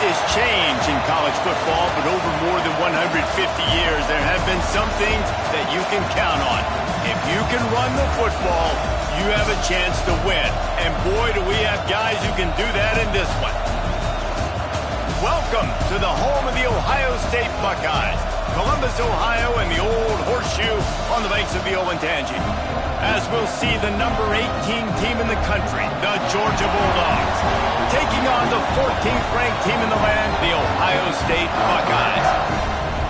has changed in college football, but over more than 150 years, there have been some things that you can count on. If you can run the football, you have a chance to win. And boy, do we have guys who can do that in this one. Welcome to the home of the Ohio State Buckeyes, Columbus, Ohio, and the old horseshoe on the banks of the Olentangy. As we'll see the number 18 team in the country, the Georgia Bulldogs, taking on the 14th ranked team in the land, the Ohio State Buckeyes.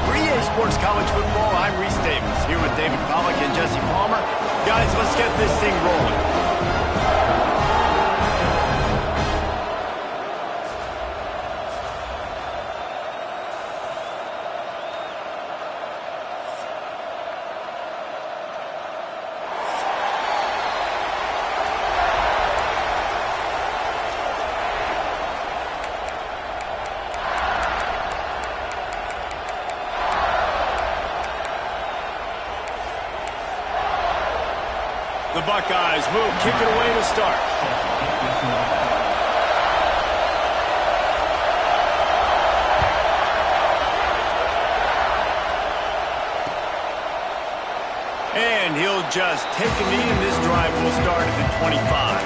For EA Sports College Football, I'm Reese Davis, here with David Pollack and Jesse Palmer. Guys, let's get this thing rolling. The Buckeyes will kick it away to start. And he'll just take a knee, and this drive will start at the 25.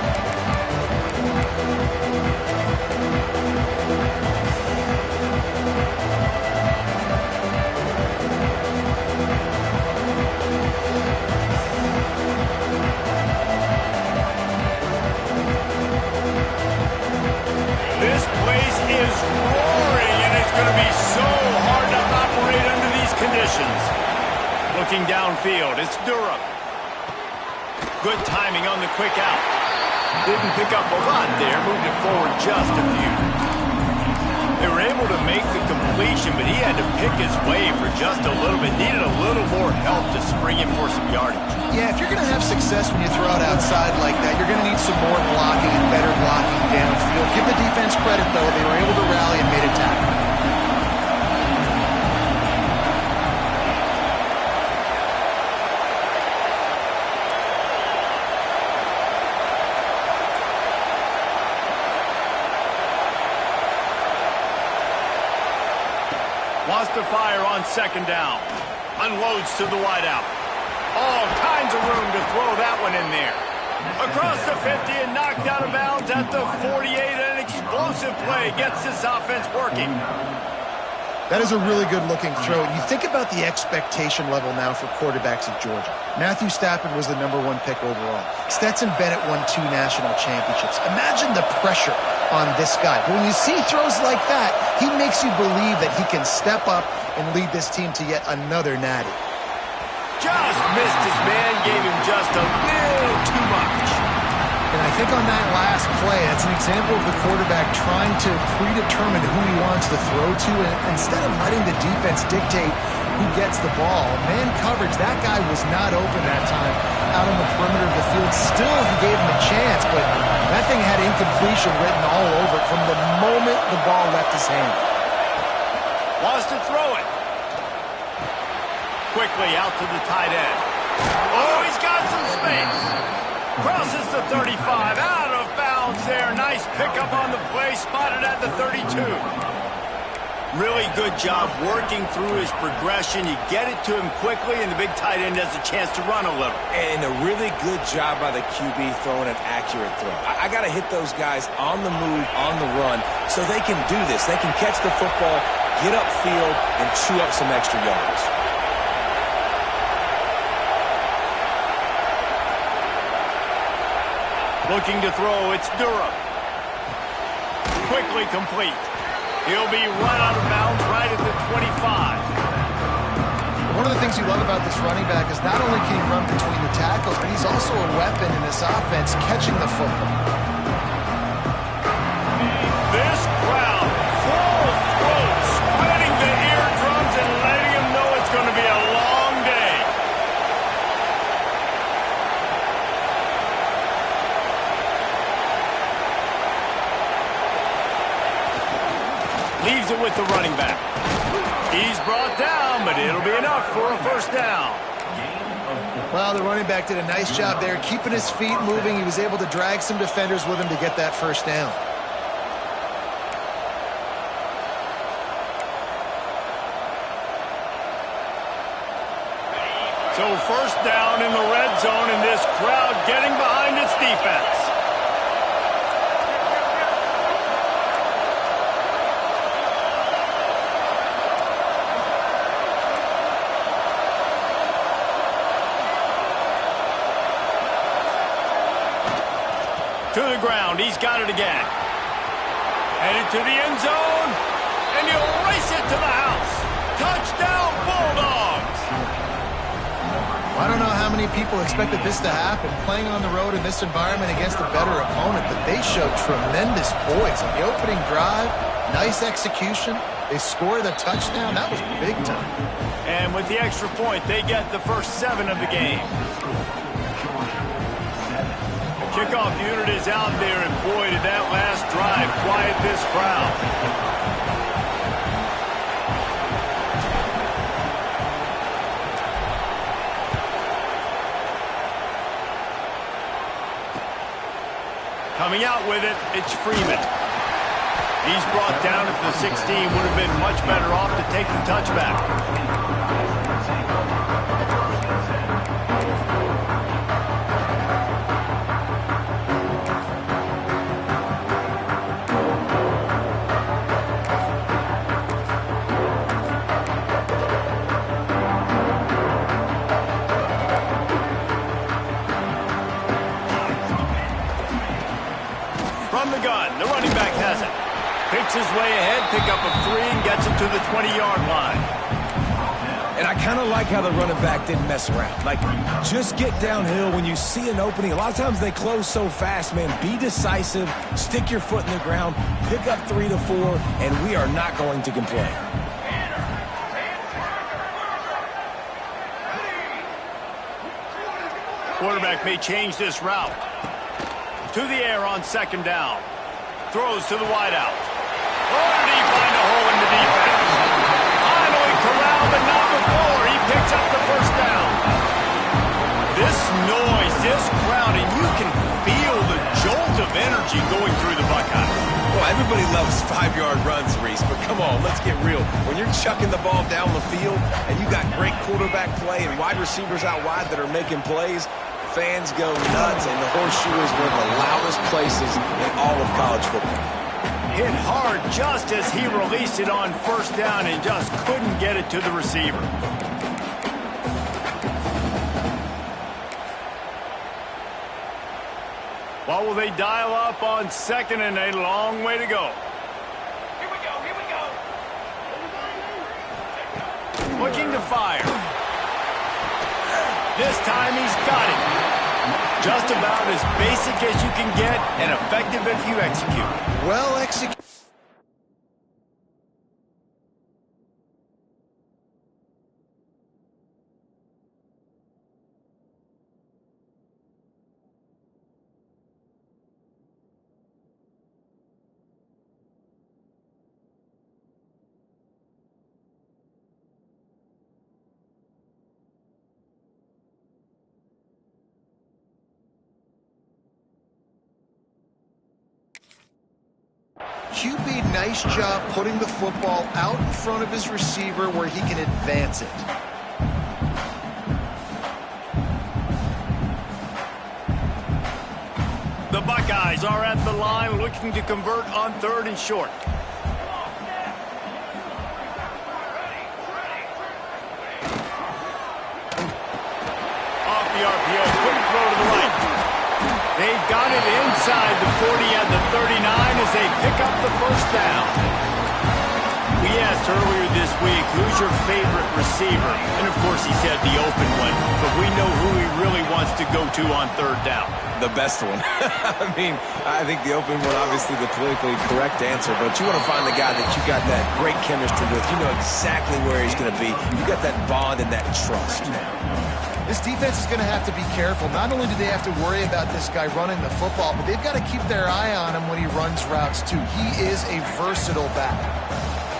This place is roaring, and it's going to be so hard to operate under these conditions. Looking downfield, it's Durham. Good timing on the quick out. Didn't pick up a lot there, moved it forward just a few. They were able to make the completion, but he had to pick his way for just a little bit. Needed a little more help to spring him for some yardage. Yeah, if you're going to have success when you throw it outside like that, you're going to need some more blocking and better blocking downfield. Give the defense credit, though. They were able to rally and made a tackle. Wants to fire on second down. Unloads to the wideout. All kinds of room to throw that one in there. Across the 50 and knocked out of bounds at the 48. An explosive play gets this offense working. That is a really good-looking throw. You think about the expectation level now for quarterbacks at Georgia. Matthew Stafford was the #1 pick overall. Stetson Bennett won 2 national championships. Imagine the pressure on this guy. But when you see throws like that, he makes you believe that he can step up and lead this team to yet another natty. Just missed his man, gave him just a little too much. And I think on that last play, that's an example of the quarterback trying to predetermine who he wants to throw to, and instead of letting the defense dictate who gets the ball. Man coverage, that guy was not open that time out on the perimeter of the field. Still, he gave him a chance, but that thing had incompletion written all over it from the moment the ball left his hand. Wants to throw it. Quickly out to the tight end. Oh, he's got some space. Crosses the 35, out of bounds there. Nice pickup on the play, spotted at the 32. Really good job working through his progression. You get it to him quickly, and the big tight end has a chance to run a little. And a really good job by the QB throwing an accurate throw. I got to hit those guys on the move, on the run, so they can do this. They can catch the football, get upfield, and chew up some extra yards. Looking to throw, it's Durham. Quickly complete. He'll be run out of bounds right at the 25. One of the things you love about this running back is not only can he run between the tackles, but he's also a weapon in this offense catching the football. This crowd, full throat, spreading the eardrums and letting him know it's going to be a long day. Leaves it with the running back. He's brought down, but it'll be enough for a first down. Well, the running back did a nice job there, keeping his feet moving. He was able to drag some defenders with him to get that first down. So first down in the red zone, and this crowd getting behind its defense. To the ground, he's got it again. Headed to the end zone, and he'll race it to the house. Touchdown, Bulldogs! I don't know how many people expected this to happen, playing on the road in this environment against a better opponent, but they showed tremendous poise on the opening drive. Nice execution. They scored a touchdown. That was big time. And with the extra point, they get the first 7 of the game. The kickoff unit is out there, and boy, did that last drive quiet this crowd. Coming out with it, it's Freeman. He's brought down at the 16. Would have been much better off to take the touchback. From the gun, the running back has it. Picks his way ahead, pick up a 3, and gets it to the 20-yard line. And I kind of like how the running back didn't mess around. Like, just get downhill when you see an opening. A lot of times they close so fast, man. Be decisive, stick your foot in the ground, pick up 3 to 4, and we are not going to complain. Quarterback may change this route. To the air on second down. Throws to the wideout. Oh, did he find a hole in the defense? Finally corralled, but not before. He picks up the first down. This noise, this crowd, and you can feel the jolt of energy going through the Buckeyes. Well, everybody loves 5-yard runs, Reese, but come on, let's get real. When you're chucking the ball down the field and you got great quarterback play and wide receivers out wide that are making plays, fans go nuts, and the horseshoe is one of the loudest places in all of college football. Hit hard just as he released it on first down and just couldn't get it to the receiver. What will they dial up on second, and a long way to go? Here we go. Looking to fire. This time he's got it. Just about as basic as you can get and effective if you execute. Well executed. QB, nice job putting the football out in front of his receiver where he can advance it. The Buckeyes are at the line looking to convert on 3rd and short. Off the RPO, quick throw to the right. They've got it inside the 40 and the 39 as they pick up the first down. We asked earlier this week, who's your favorite receiver? And, of course, he said the open one. But we know who he really wants to go to on 3rd down. The best one. I mean, I think the open one, obviously the politically correct answer, but you want to find the guy that you got that great chemistry with. You know exactly where he's going to be. You got that bond and that trust. This defense is going to have to be careful. Not only do they have to worry about this guy running the football, but they've got to keep their eye on him when he runs routes, too. He is a versatile back.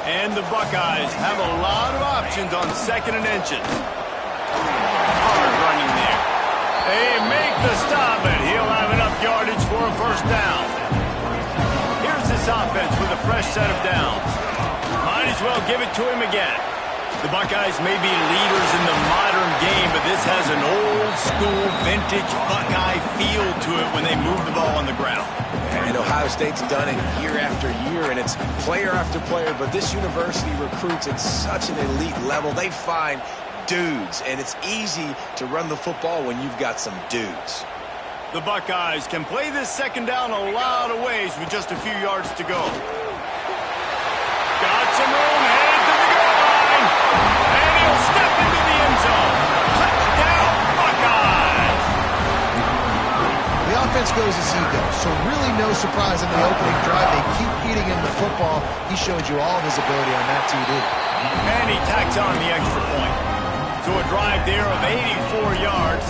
And the Buckeyes have a lot of options on 2nd and inches. Hard running there. They make the stop, and he'll have enough yardage for a first down. Here's this offense with a fresh set of downs. Might as well give it to him again. The Buckeyes may be leaders in the modern game, but this has an old-school, vintage Buckeye feel to it when they move the ball on the ground. And Ohio State's done it year after year, and it's player after player, but this university recruits at such an elite level. They find dudes, and it's easy to run the football when you've got some dudes. The Buckeyes can play this second down a lot of ways with just a few yards to go. Got some room, headed to the goal line, and he'll step into the end zone. Touchdown, Buckeyes! The offense goes as he goes, so really no surprise in the opening drive. They keep feeding him the football. He showed you all of his ability on that TD. And he tacks on the extra point. So a drive there of 84 yards.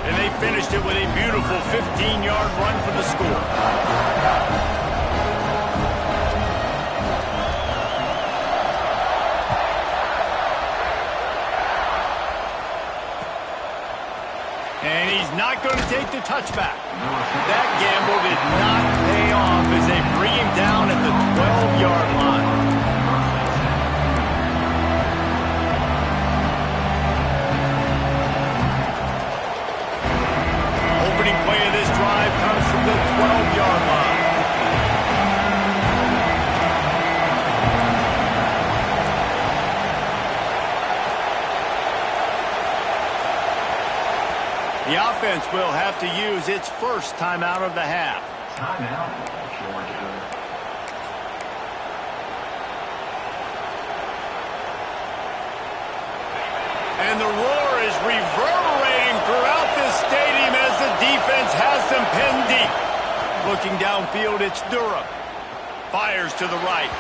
And they finished it with a beautiful 15-yard run for the score. And he's not going to take the touchback. That gamble did not pay off as they bring him down at the 12-yard line. Opening play of this drive comes from the 12-yard line. The offense will have to use its first timeout of the half. Timeout, Georgia. And the roar is reverberating throughout this stadium as the defense has them pinned deep. Looking downfield, it's Durham. Fires to the right.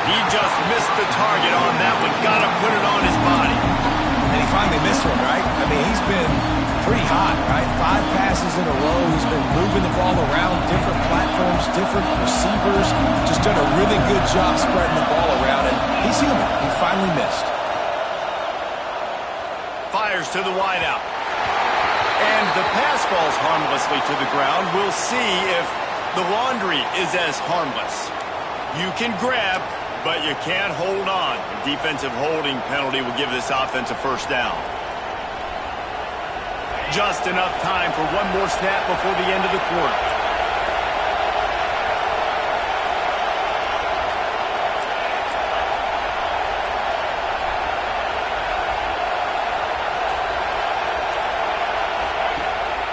He just missed the target on that one. Got to put it on his body. And he finally missed one, right? I mean, he's been pretty hot, right? 5 passes in a row. He's been moving the ball around different platforms, different receivers. Just done a really good job spreading the ball around, and he's human. He finally missed. Fires to the wideout. And the pass falls harmlessly to the ground. We'll see if the laundry is as harmless. You can grab, but you can't hold on. A defensive holding penalty will give this offense a first down. Just enough time for one more snap before the end of the quarter.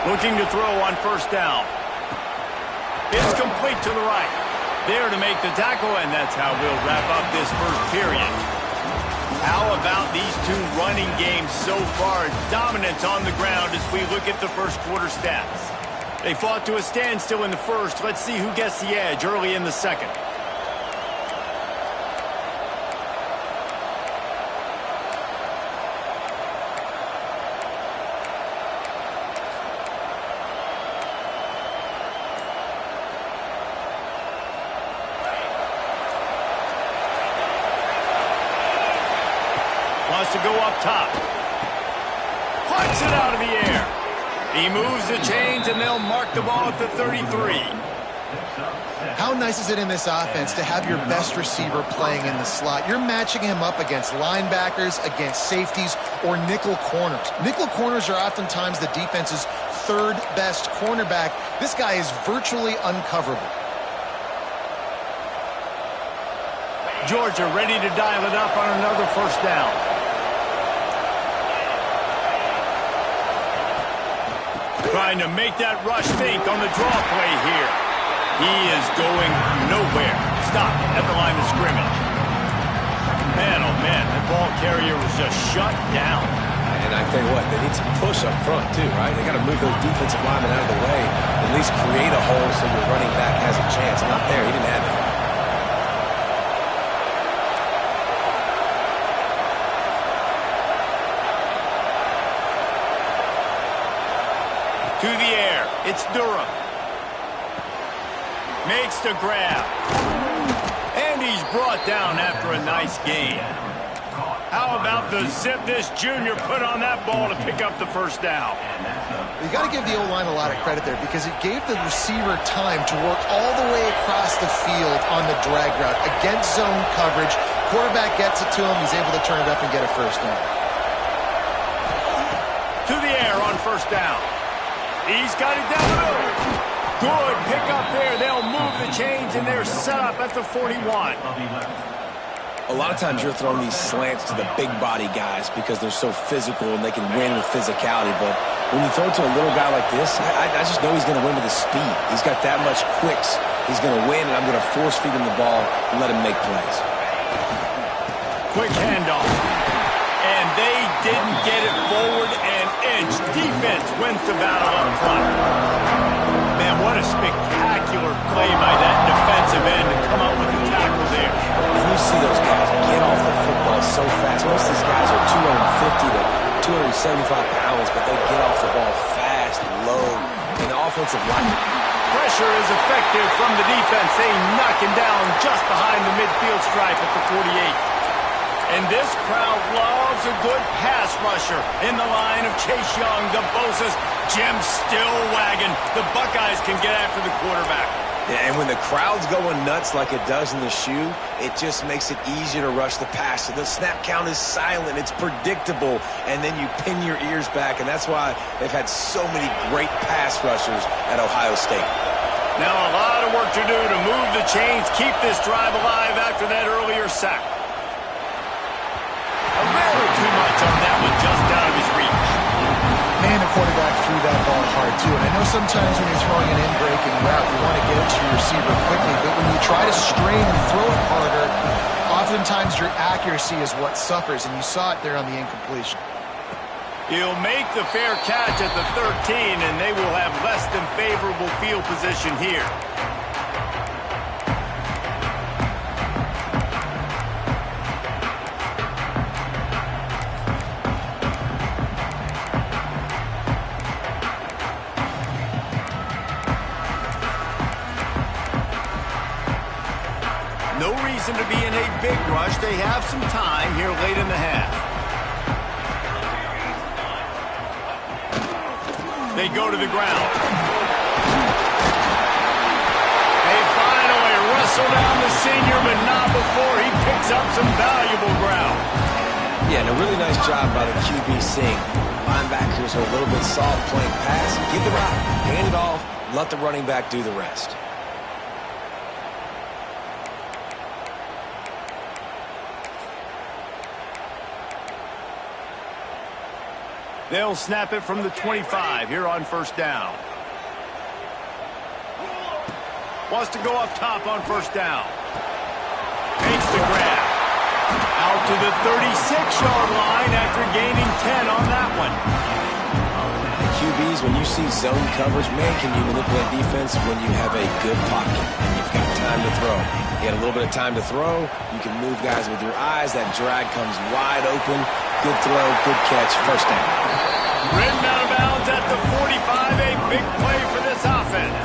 Looking to throw on first down. It's complete to the right. There to make the tackle, and that's how we'll wrap up this first period. How about these two running games so far? Dominance on the ground as we look at the first quarter stats. They fought to a standstill in the first. Let's see who gets the edge early in the second. Wants to go up top. Punts it out of the air. He moves the chains, and they'll mark the ball at the 33. How nice is it in this offense to have your best receiver playing in the slot? You're matching him up against linebackers, against safeties, or nickel corners. Nickel corners are oftentimes the defense's third best cornerback. This guy is virtually uncoverable. Georgia ready to dial it up on another first down. Trying to make that rush think on the draw play here. He is going nowhere. Stop at the line of scrimmage. Man, oh man, that ball carrier was just shut down. And I tell you what, they need some push up front too, right? They got to move those defensive linemen out of the way, at least create a hole so your running back has a chance. Not there, he didn't have it. To the air, it's Durham. Makes the grab. And he's brought down after a nice gain. How about the zip this junior put on that ball to pick up the first down? You got to give the O-line a lot of credit there because it gave the receiver time to work all the way across the field on the drag route against zone coverage, Quarterback gets it to him. He's able to turn it up and get a first down. To the air on first down. He's got it down the middle. Good pick up there. They'll move the chains, and they're set up at the 41. A lot of times you're throwing these slants to the big body guys because they're so physical and they can win with physicality. But when you throw it to a little guy like this, I just know he's going to win with his speed. He's got that much quicks. He's going to win, and I'm going to force feed him the ball and let him make plays. Quick handoff. And they didn't get it forward an inch. Defense wins the battle up front. Man, what a spectacular play by that defensive end to come up with the tackle there. And you see those guys get off the football so fast. Most of these guys are 250 to 275 pounds, but they get off the ball fast, low, in the offensive line. Pressure is effective from the defense. They knock him down just behind the midfield stripe at the 48. And this crowd loves a good pass rusher in the line of Chase Young, the Bosa's, Jim still wagging. The Buckeyes can get after the quarterback. Yeah, and when the crowd's going nuts like it does in the shoe, it just makes it easier to rush the pass. So the snap count is silent. It's predictable. And then you pin your ears back, and that's why they've had so many great pass rushers at Ohio State. Now a lot of work to do to move the chains, keep this drive alive after that earlier sack. A little too much on that one, just out of his reach. Man, the quarterback threw that ball hard, too. And I know sometimes when you're throwing an in-breaking route, you want to get it to your receiver quickly. But when you try to strain and throw it harder, oftentimes your accuracy is what suffers. And you saw it there on the incompletion. He'll make the fair catch at the 13, and they will have less than favorable field position here. No reason to be in a big rush. They have some time here late in the half. They go to the ground. They finally wrestle down the senior, but not before he picks up some valuable ground. Yeah, and a really nice job by the QB seeing linebackers are a little bit soft playing pass. Give the rock, hand it off, let the running back do the rest. They'll snap it from the 25 here on first down. Wants to go up top on first down. Makes the grab. Out to the 36-yard line after gaining 10 on that one. QBs, when you see zone coverage, man, can you manipulate defense when you have a good pocket and you've got time to throw. You had a little bit of time to throw. You can move guys with your eyes. That drag comes wide open. Good throw, good catch, first down. Ridden out of bounds at the 45, a big play for this offense.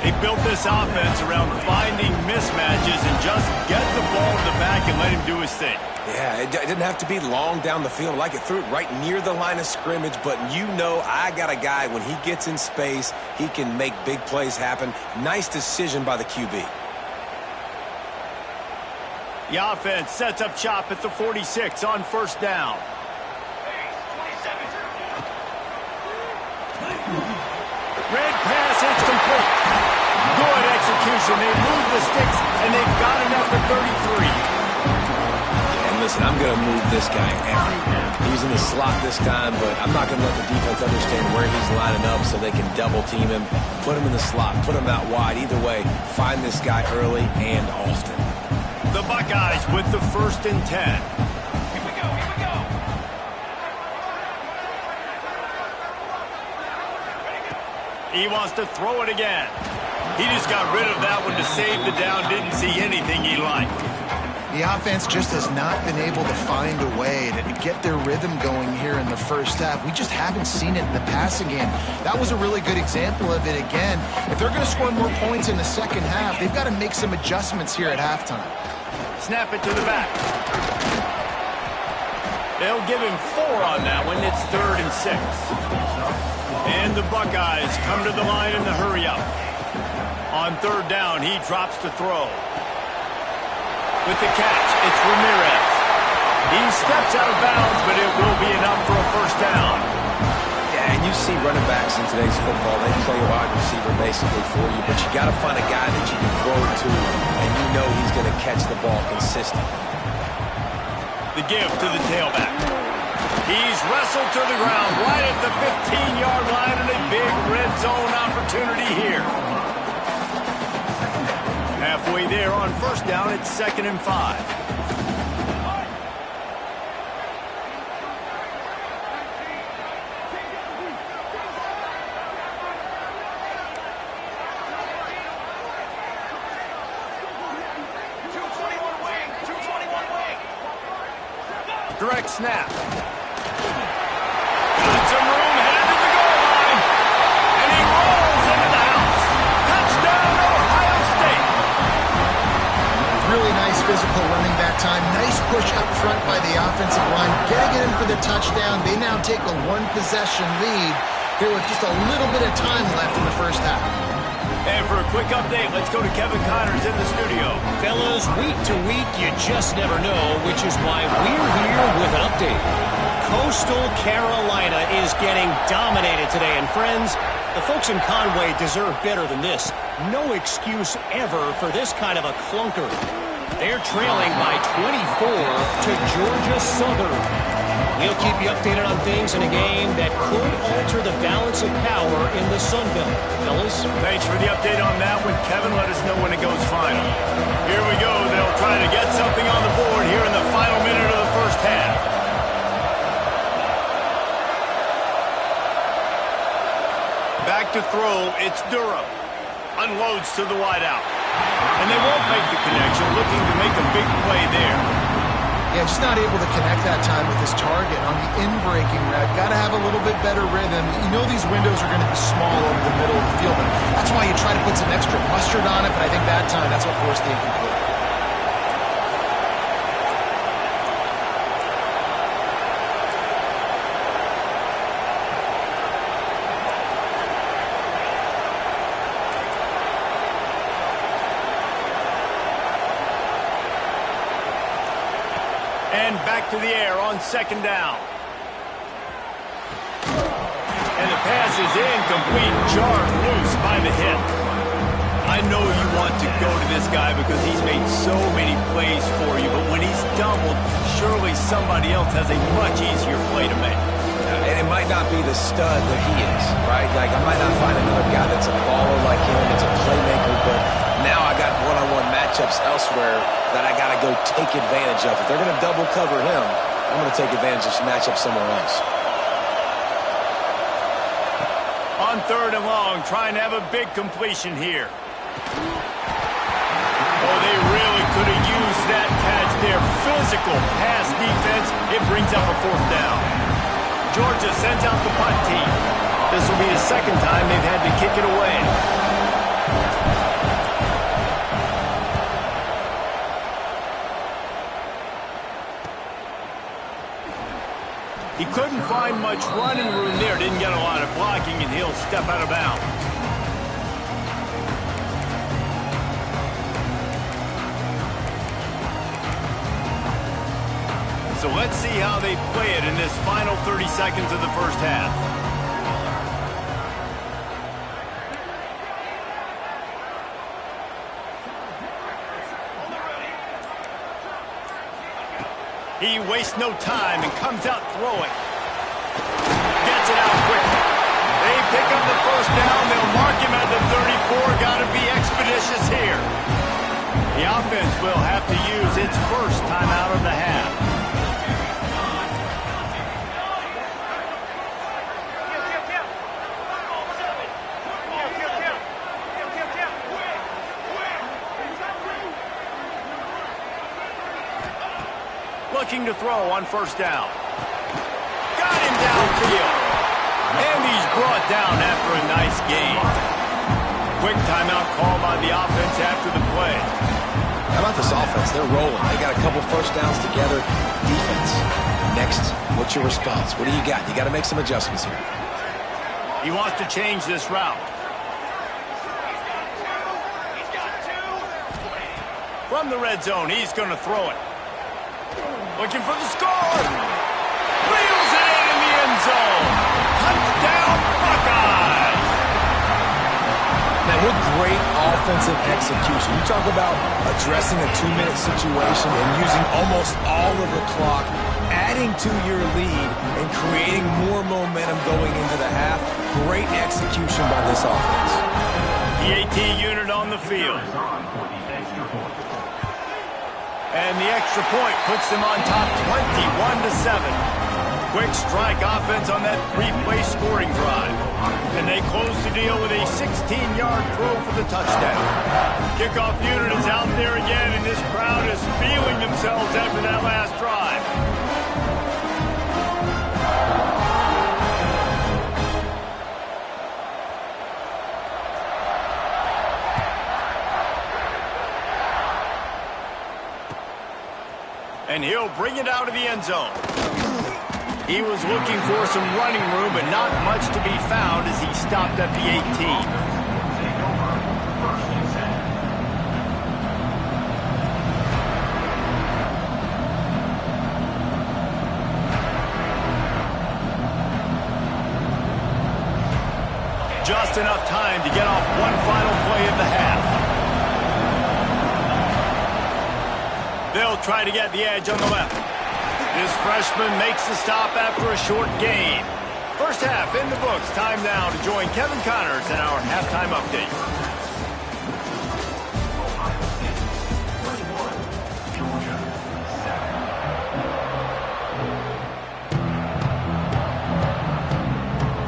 They built this offense around finding mismatches and just get the ball to the back and let him do his thing. Yeah, it didn't have to be long down the field. Like it threw it right near the line of scrimmage, but you know I got a guy, when he gets in space, he can make big plays happen. Nice decision by the QB. The offense sets up shop at the 46 on first down. Red pass, it's complete. Good execution. They move the sticks, and they've got it at the 33. And listen, I'm going to move this guy everywhere. He's in the slot this time, but I'm not going to let the defense understand where he's lining up so they can double team him. Put him in the slot, put him out wide. Either way, find this guy early and often. The Buckeyes with the 1st and 10. Here we go, here we go. He wants to throw it again. He just got rid of that one to save the down. Didn't see anything he liked. The offense just has not been able to find a way to get their rhythm going here in the first half. We just haven't seen it in the passing game. That was a really good example of it again. If they're going to score more points in the second half, they've got to make some adjustments here at halftime. Snap it to the back. They'll give him 4 on that one. It's 3rd and 6. And the Buckeyes come to the line in the hurry up. On 3rd down, he drops to throw. With the catch, it's Ramirez. He steps out of bounds, but it will be enough for a first down. Yeah, and you see running backs in today's football, they play a wide receiver basically for you, but you got to find a guy that you can throw it to, and you know he's going to catch the ball consistently. The give to the tailback. He's wrestled to the ground right at the 15-yard line, and a big red zone opportunity here. Halfway there on first down, it's 2nd and 5. Direct snap. Got some room headed to the goal line. And he rolls into the house. Touchdown, Ohio State. Really nice physical running that time. Nice push up front by the offensive line. Getting it in for the touchdown. They now take a one-possession lead here with just a little bit of time left in the first half. And for a quick update, let's go to Kevin Connors in the studio. Fellas, week to week, you just never know, which is why we're here with an update. Coastal Carolina is getting dominated today, and friends, the folks in Conway deserve better than this. No excuse ever for this kind of a clunker. They're trailing by 24 to Georgia Southern. We'll keep you updated on things in a game that could alter the balance of power in the Sun Belt. Fellas? Thanks for the update on that one, Kevin. Let us know when it goes final. Here we go. They'll try to get something on the board here in the final minute of the first half. Back to throw. It's Durham. Unloads to the wideout. And they won't make the connection, looking to make a big play there. Yeah, just not able to connect that time with his target on the in-breaking route. Got to have a little bit better rhythm. You know these windows are going to be small over the middle of the field, and that's why you try to put some extra mustard on it, but I think that time, that's what forced the incomplete. And back to the air on 2nd down. And the pass is incomplete, jarred loose by the hip. I know you want to go to this guy because he's made so many plays for you, but when he's doubled, surely somebody else has a much easier play to make. And it might not be the stud that he is, right? Like, I might not find another guy that's a baller like him, that's a playmaker, but now I got one-on-one matchups elsewhere that I got to go take advantage of. If they're going to double cover him, I'm going to take advantage of some matchups somewhere else. On 3rd and long, trying to have a big completion here. Oh, they really could have used that catch there. Physical pass defense. It brings up a 4th down. Georgia sends out the punt team. This will be the 2nd time they've had to kick it away. He couldn't find much running room there. Didn't get a lot of blocking, and he'll step out of bounds. So let's see how they play it in this final 30 seconds of the first half. He wastes no time and comes out throwing. Gets it out quickly. They pick up the first down. They'll mark him at the 34. Got to be expeditious here. The offense will have to use its first timeout of the half. Looking to throw on first down. Got him downfield. And he's brought down after a nice gain. Quick timeout call by the offense after the play. How about this offense? They're rolling. They got a couple first downs together. Defense. Next, what's your response? What do you got? You got to make some adjustments here. He wants to change this route. from the red zone. He's going to throw it. Looking for the score. Wheels it in the end zone. Touchdown, Buckeyes. Man, what great offensive execution. You talk about addressing a 2-minute situation and using almost all of the clock, adding to your lead and creating more momentum going into the half. Great execution by this offense. The AT unit on the field. And the extra point puts them on top 21-7. Quick strike offense on that 3-play scoring drive. And they close the deal with a 16-yard throw for the touchdown. Kickoff unit is out there again, and this crowd is feeling themselves after that last drive. And he'll bring it out of the end zone. He was looking for some running room, but not much to be found as he stopped at the 18. Just enough time to get off one final play of the half. They'll try to get the edge on the left. This freshman makes the stop after a short gain. First half in the books. Time now to join Kevin Connors in our halftime update.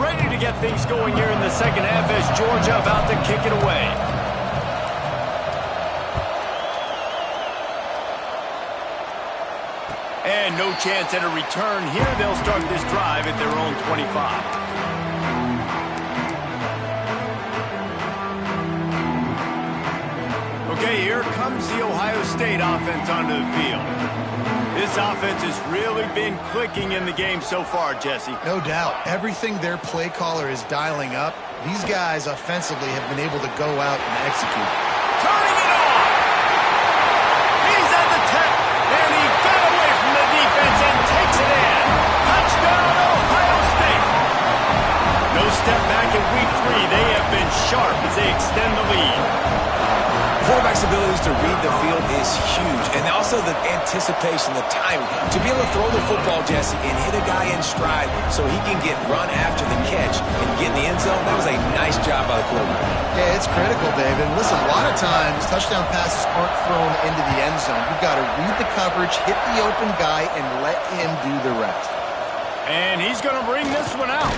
Ready to get things going here in the second half as Georgia about to kick it away. And no chance at a return here. They'll start this drive at their own 25. Okay, here comes the Ohio State offense onto the field. This offense has really been clicking in the game so far, Jesse. No doubt. Everything their play caller is dialing up, these guys offensively have been able to go out and execute. Turning it on! He's at the 10, and he got away from the defense and takes it in. Touchdown, Ohio State! No step back in week 3. They have been sharp as they extend the lead. Quarterback's abilities to read the field is huge, and also the anticipation, the timing. To be able to throw the football, Jesse, and hit a guy in stride so he can get run after the catch and get in the end zone, that was a nice job by the quarterback. Yeah, it's critical, David. Listen, a lot of times touchdown passes aren't thrown into the end zone. You've got to read the coverage, hit the open guy, and let him do the rest. And he's going to bring this one out.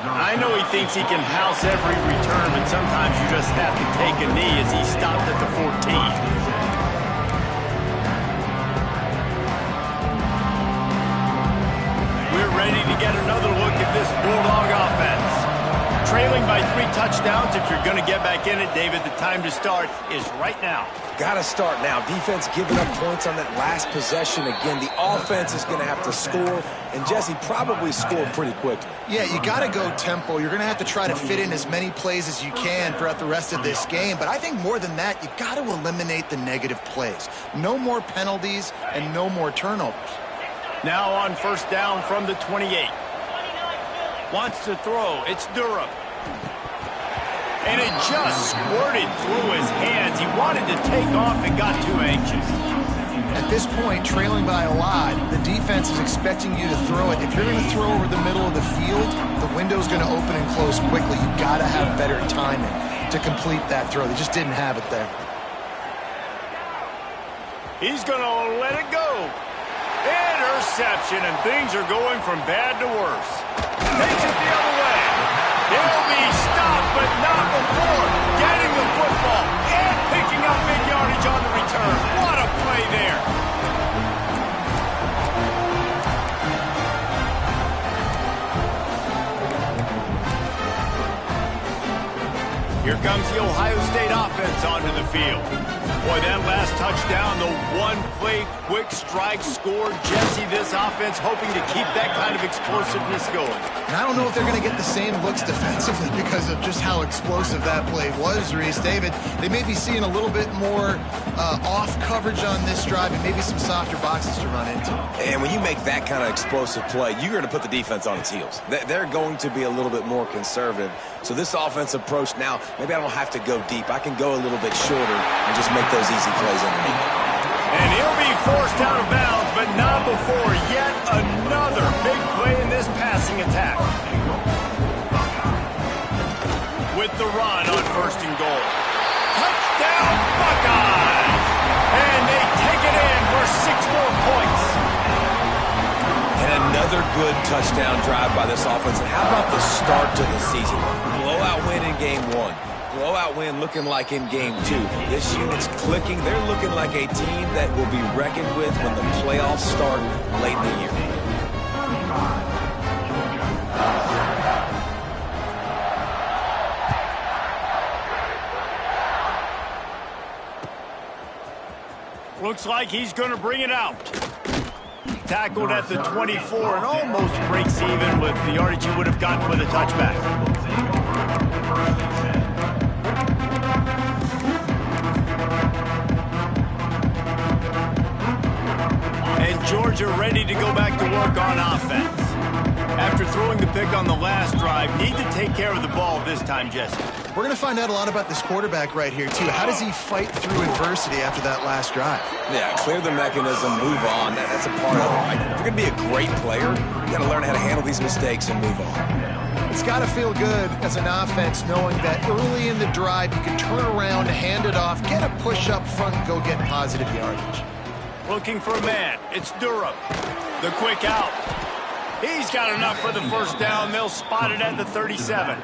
I know he thinks he can house every return, but sometimes you just have to take a knee as he stopped at the 14. We're ready to get another look at this Bulldog offense. Trailing by 3 touchdowns. If you're going to get back in it, David, the time to start is right now. Got to start now. Defense giving up points on that last possession. Again, the offense is going to have to score, and Jesse probably scored pretty quickly. Yeah, you got to go tempo. You're going to have to try to fit in as many plays as you can throughout the rest of this game. But I think more than that, you got to eliminate the negative plays. No more penalties and no more turnovers. Now on first down from the 28. Wants to throw. It's Durham. And it just squirted through his hands. He wanted to take off and got too anxious. At this point, trailing by a lot, the defense is expecting you to throw it. If you're going to throw over the middle of the field, the window's going to open and close quickly. You've got to have better timing to complete that throw. They just didn't have it there. He's going to let it go. Interception, and things are going from bad to worse. Takes it the other way. He'll be stopped, but not before getting the football and picking up big yardage on the return. What a play there. Here comes the Ohio State offense onto the field. Boy, that last touchdown, the one-play quick quick strike scored. Jesse, this offense hoping to keep that kind of explosiveness going. And I don't know if they're going to get the same looks defensively because of just how explosive that play was, Reese. David, they may be seeing a little bit more off coverage on this drive and maybe some softer boxes to run into. And when you make that kind of explosive play, you're going to put the defense on its heels. They're going to be a little bit more conservative. So this offensive approach now, maybe I don't have to go deep. I can go a little bit shorter and just make those easy plays underneath. And he'll be forced out of bounds, but not before yet another big play in this passing attack. With the run on 1st and goal. Touchdown, Buckeyes! And they take it in for 6 more points. And another good touchdown drive by this offense. And how about the start to the season? Blowout win in game 1. Blowout win looking like in game 2. This unit's clicking. They're looking like a team that will be reckoned with when the playoffs start late in the year. Looks like he's going to bring it out. Tackled at the 24 and almost breaks even with the yardage he would have gotten with a touchback. And Georgia ready to go back to work on offense. After throwing the pick on the last drive, need to take care of the ball this time, Jesse. We're going to find out a lot about this quarterback right here, too. How does he fight through adversity after that last drive? Yeah, clear the mechanism, move on. That's a part of it. Right? If you're going to be a great player, you got to learn how to handle these mistakes and move on. It's got to feel good as an offense knowing that early in the drive you can turn around, hand it off, get a push up front, and go get positive yardage. Looking for a man. It's Durham. The quick out. He's got enough for the first down. They'll spot it at the 37.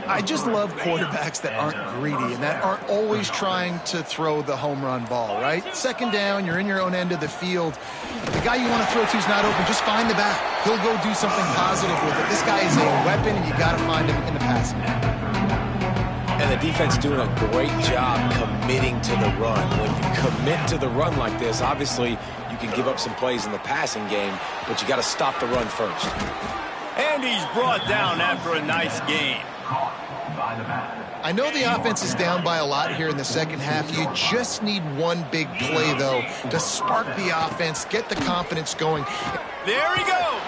I just love quarterbacks that aren't greedy and that aren't always trying to throw the home run ball, right? 2nd down, you're in your own end of the field. The guy you want to throw to is not open. Just find the back. He'll go do something positive with it. This guy is a weapon, and you got to find him in the passing game. And the defense doing a great job committing to the run. When you commit to the run like this, obviously you can give up some plays in the passing game, but you got to stop the run first. And he's brought down after a nice game. I know the offense is down by a lot here in the second half. You just need one big play, though, to spark the offense, get the confidence going. There he goes.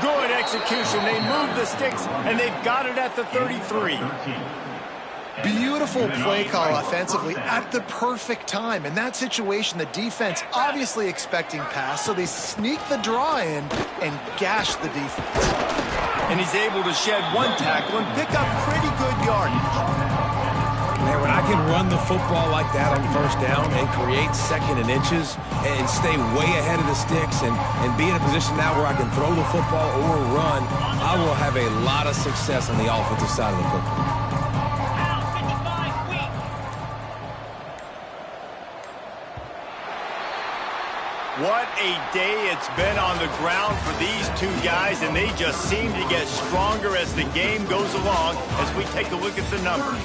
Good execution. They move the sticks, and they've got it at the 33. Beautiful play call offensively at the perfect time. In that situation, the defense obviously expecting pass, so they sneak the draw in and gash the defense. And he's able to shed one tackle and pick up pretty good yardage. Man, when I can run the football like that on 1st down and create 2nd and inches and stay way ahead of the sticks and be in a position now where I can throw the football or run, I will have a lot of success on the offensive side of the football. What a day it's been on the ground for these two guys, and they just seem to get stronger as the game goes along as we take a look at the numbers.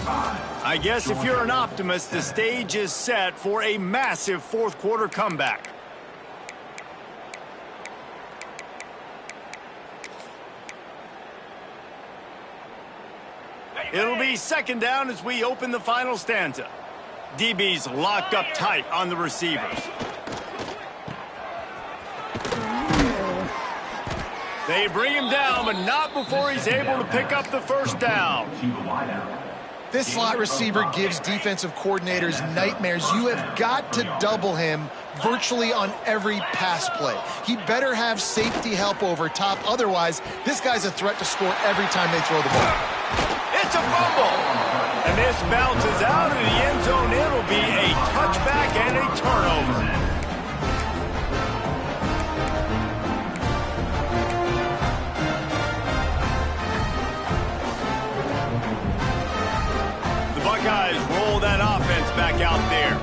I guess if you're an optimist, the stage is set for a massive 4th quarter comeback. It'll be 2nd down as we open the final stanza. DB's locked up tight on the receivers. They bring him down, but not before he's able to pick up the 1st down. This slot receiver gives defensive coordinators nightmares. You have got to double him virtually on every pass play. He better have safety help over top. Otherwise, this guy's a threat to score every time they throw the ball. It's a fumble. And this bounces out of the end zone. It'll be a touchback and a turnover. Buckeyes roll that offense back out there.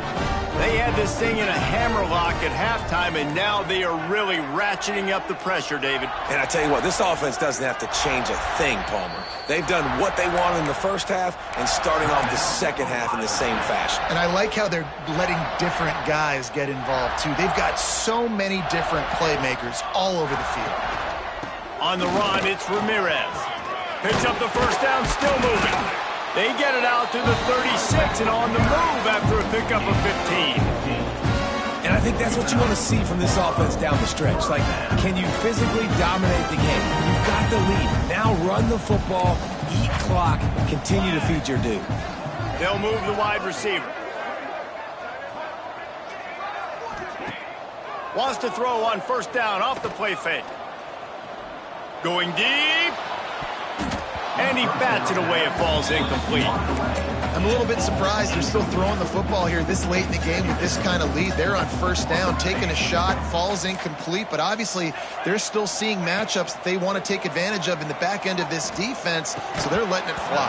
They had the this thing in a hammerlock at halftime, and now they are really ratcheting up the pressure, David. And I tell you what, this offense doesn't have to change a thing, Palmer. They've done what they wanted in the first half and starting off the second half in the same fashion. And I like how they're letting different guys get involved, too. They've got so many different playmakers all over the field. On the run, it's Ramirez. Picks up the first down, still moving. They get it out to the 36 and on the move after a pickup of 15. And I think that's what you want to see from this offense down the stretch. Like, can you physically dominate the game? You've got the lead. Now run the football, eat clock, continue to feed your dude. They'll move the wide receiver. Wants to throw on first down off the play fake. Going deep. And he bats it away. It falls incomplete. I'm a little bit surprised they're still throwing the football here this late in the game with this kind of lead. They're on first down, taking a shot, falls incomplete, but obviously they're still seeing matchups that they want to take advantage of in the back end of this defense, so they're letting it fly.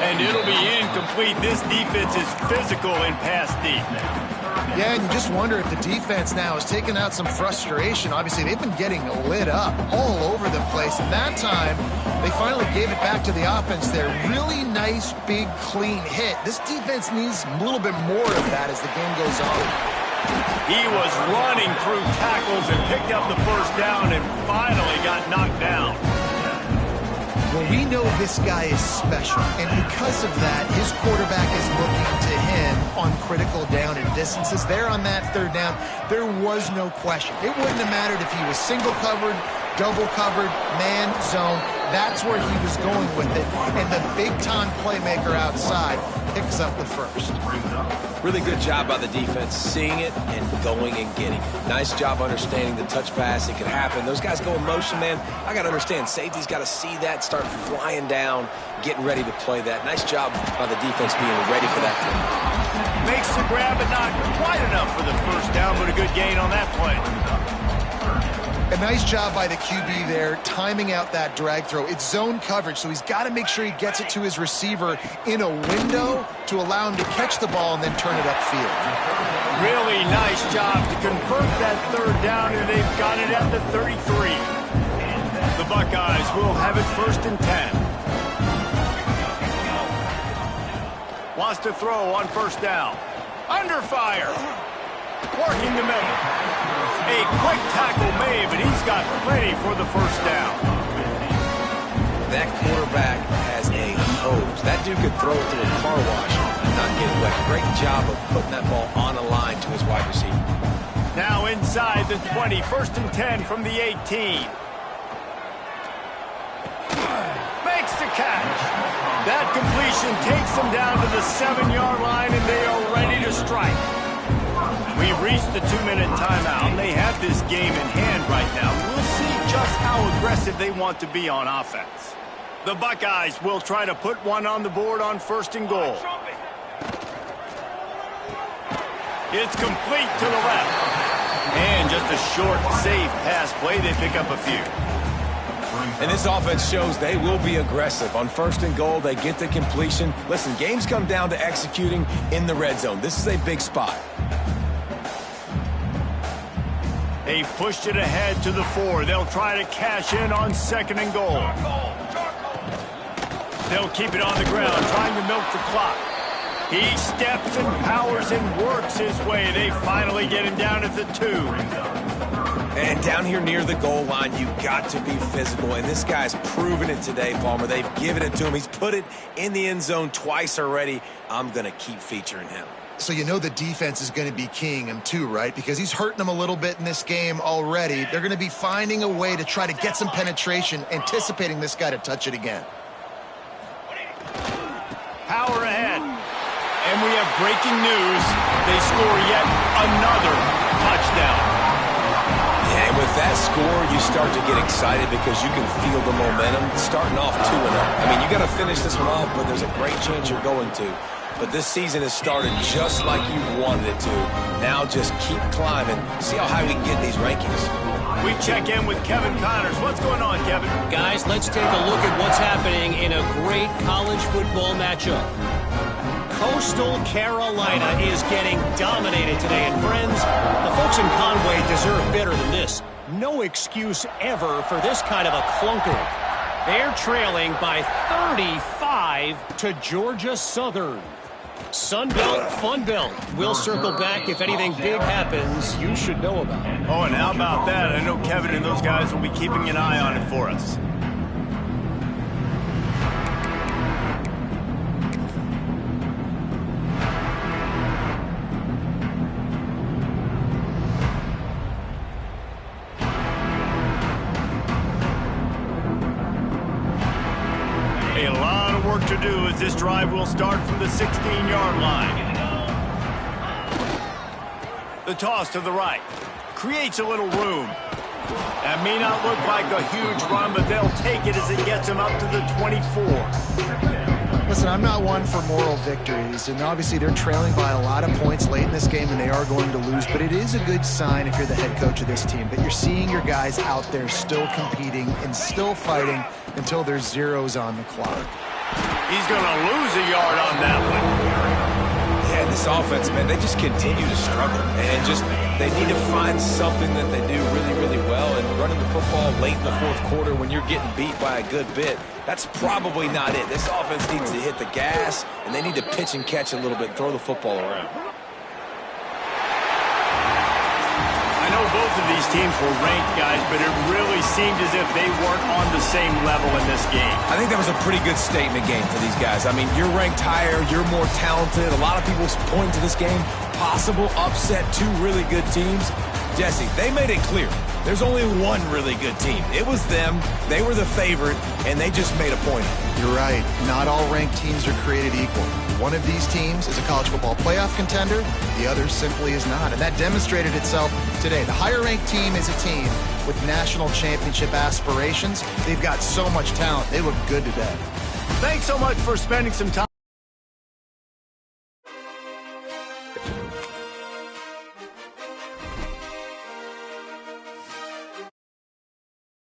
And it'll be incomplete. This defense is physical in pass deep. Yeah, and you just wonder if the defense now is taking out some frustration. Obviously, they've been getting lit up all over the place. And that time, they finally gave it back to the offense there. Really nice, big, clean hit. This defense needs a little bit more of that as the game goes on. He was running through tackles and picked up the first down and finally got knocked down. Well, we know this guy is special, and because of that, his quarterback is looking to him on critical down and distances. There on that third down, there was no question. It wouldn't have mattered if he was single covered, double covered, man, zone. That's where he was going with it, and the big-time playmaker outside picks up the first. Really good job by the defense, seeing it and going and getting. Nice job understanding the touch pass. It could happen. Those guys go in motion, man. I got to understand, safety's got to see that, start flying down, getting ready to play that. Nice job by the defense being ready for that play. Makes the grab, but not quite enough for the first down, but a good gain on that play. A nice job by the QB there, timing out that drag throw. It's zone coverage, so he's got to make sure he gets it to his receiver in a window to allow him to catch the ball and then turn it upfield. Really nice job to convert that third down, and they've got it at the 33. The Buckeyes will have it 1st and 10. Wants to throw on first down. Under fire. Working the middle. A quick tackle made, but he's got plenty for the first down. That quarterback has a hose. That dude could throw it through a car wash and not get wet. Great job of putting that ball on a line to his wide receiver. Now inside the 20, 1st and 10 from the 18. Makes the catch. That completion takes them down to the 7-yard line, and they are ready to strike. We've reached the 2-minute timeout, and they have this game in hand right now. We'll see just how aggressive they want to be on offense. The Buckeyes will try to put one on the board on 1st and goal. It's complete to the left. And just a short, safe pass play. They pick up a few. And this offense shows they will be aggressive. On 1st and goal, they get the completion. Listen, games come down to executing in the red zone. This is a big spot. They pushed it ahead to the 4. They'll try to cash in on 2nd and goal. They'll keep it on the ground, trying to milk the clock. He steps and powers and works his way. They finally get him down at the 2. And down here near the goal line, you've got to be physical. And this guy's proven it today, Palmer. They've given it to him. He's put it in the end zone twice already. I'm going to keep featuring him. So you know the defense is going to be keying him too, right? Because he's hurting them a little bit in this game already. They're going to be finding a way to try to get some penetration, anticipating this guy to touch it again. Power ahead. And we have breaking news. They score yet another touchdown. And with that score, you start to get excited because you can feel the momentum starting off 2-0. I mean, you got to finish this one off, but there's a great chance you're going to. But this season has started just like you wanted it to. Now just keep climbing. See how high we can get these rankings. We check in with Kevin Connors. What's going on, Kevin? Guys, let's take a look at what's happening in a great college football matchup. Coastal Carolina is getting dominated today, and friends, the folks in Conway deserve better than this. No excuse ever for this kind of a clunker. They're trailing by 35 to Georgia Southern. Sunbelt, Funbelt. We'll circle back if anything big happens you should know about. Oh, and how about that? I know Kevin and those guys will be keeping an eye on it for us. A lot of work to do as this drive will start from the 16-yard line. The toss to the right. Creates a little room. That may not look like a huge run, but they'll take it as it gets them up to the 24. Listen, I'm not one for moral victories, and obviously they're trailing by a lot of points late in this game, and they are going to lose, but it is a good sign if you're the head coach of this team that you're seeing your guys out there still competing and still fighting until there's zeros on the clock. He's going to lose a yard on that one. Yeah, this offense, man, they just continue to struggle. And they need to find something that they do really, really well. And running the football late in the fourth quarter when you're getting beat by a good bit, that's probably not it. This offense needs to hit the gas, and they need to pitch and catch a little bit, throw the football around. I know both of these teams were ranked, guys, but it really seemed as if they weren't on the same level in this game. I think that was a pretty good statement game for these guys. I mean, you're ranked higher, you're more talented. A lot of people point to this game, possible upset, two really good teams. Jesse, they made it clear. There's only one really good team. It was them. They were the favorite, and they just made a point. You're right. Not all ranked teams are created equal. One of these teams is a college football playoff contender. The other simply is not. And that demonstrated itself today. The higher-ranked team is a team with national championship aspirations. They've got so much talent. They look good today. Thanks so much for spending some time.